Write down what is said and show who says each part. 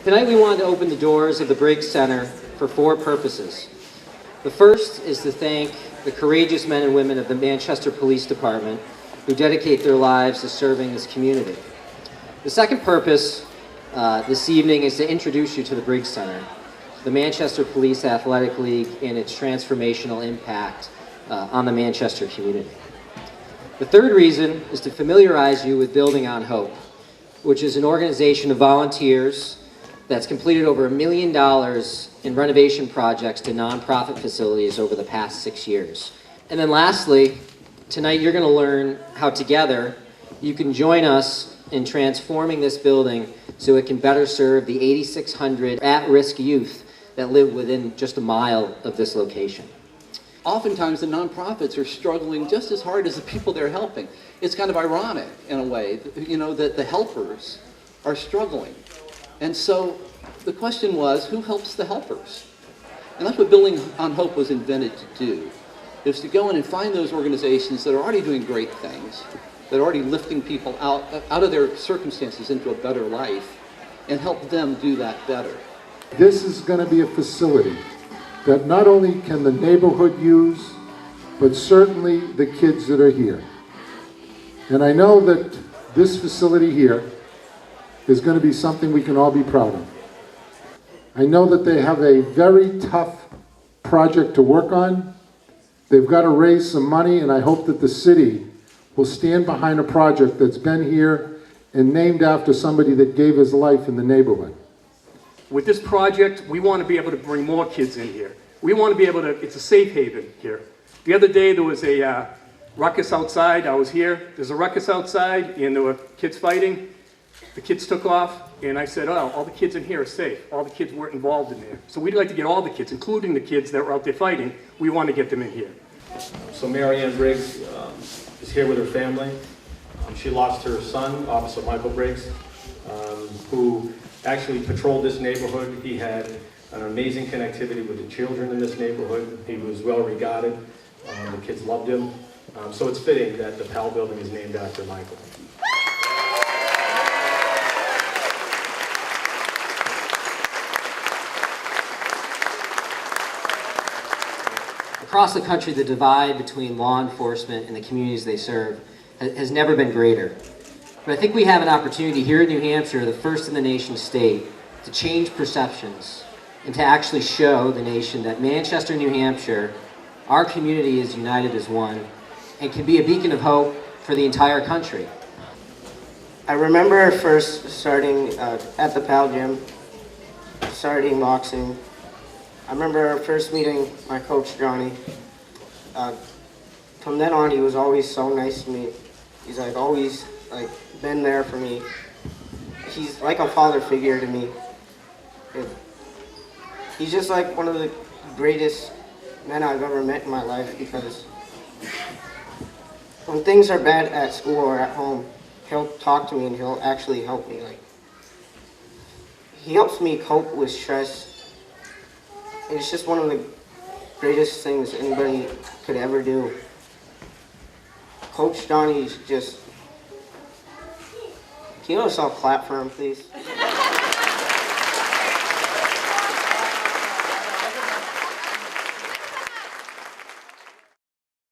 Speaker 1: Tonight we wanted to open the doors of the Briggs Center for 4 purposes. The first is to thank the courageous men and women of the Manchester Police Department who dedicate their lives to serving this community. The second purpose this evening is to introduce you to the Briggs Center, the Manchester Police Athletic League, and its transformational impact on the Manchester community. The third reason is to familiarize you with Building on Hope, which is an organization of volunteers that's completed over $1 million in renovation projects to nonprofit facilities over the past 6 years. And then lastly, tonight you're going to learn how together you can join us in transforming this building so it can better serve the 8,600 at-risk youth that live within just a mile of this location.
Speaker 2: Oftentimes the nonprofits are struggling just as hard as the people they're helping. It's kind of ironic in a way, you know, that the helpers are struggling. And so the question was, who helps the helpers? And that's what Building on Hope was invented to do, is to go in and find those organizations that are already doing great things, that are already lifting people out of their circumstances into a better life, and help them do that better.
Speaker 3: This is going to be a facility that not only can the neighborhood use, but certainly the kids that are here. And I know that this facility here is going to be something we can all be proud of. I know that they have a very tough project to work on. They've got to raise some money, and I hope that the city will stand behind a project that's been here and named after somebody that gave his life in the neighborhood.
Speaker 4: With this project, we want to be able to bring more kids in here. We want to be able to, it's a safe haven here. The other day there was a ruckus outside. I was here. There's a ruckus outside and there were kids fighting. The kids took off and I said, oh, all the kids in here are safe. All the kids weren't involved in there. So we'd like to get all the kids, including the kids that were out there fighting, we want to get them in here.
Speaker 5: So Mary Ann Briggs is here with her family. She lost her son, Officer Michael Briggs, who actually patrolled this neighborhood. He had an amazing connectivity with the children in this neighborhood. He was well regarded. The kids loved him. So it's fitting that the Powell building is named after Michael.
Speaker 1: Across the country, the divide between law enforcement and the communities they serve has never been greater. But I think we have an opportunity here in New Hampshire, the first in the nation state, to change perceptions and to actually show the nation that Manchester, New Hampshire, our community is united as one and can be a beacon of hope for the entire country.
Speaker 6: I remember first starting at the PAL gym, starting boxing. I remember first meeting my coach, Johnny. From then on, he was always so nice to me. He's always been there for me. He's like a father figure to me. He's just like one of the greatest men I've ever met in my life, because when things are bad at school or at home, he'll talk to me and he'll actually help me. He helps me cope with stress. It's just one of the greatest things anybody could ever do. Coach Johnny's just, can you all clap for him, please?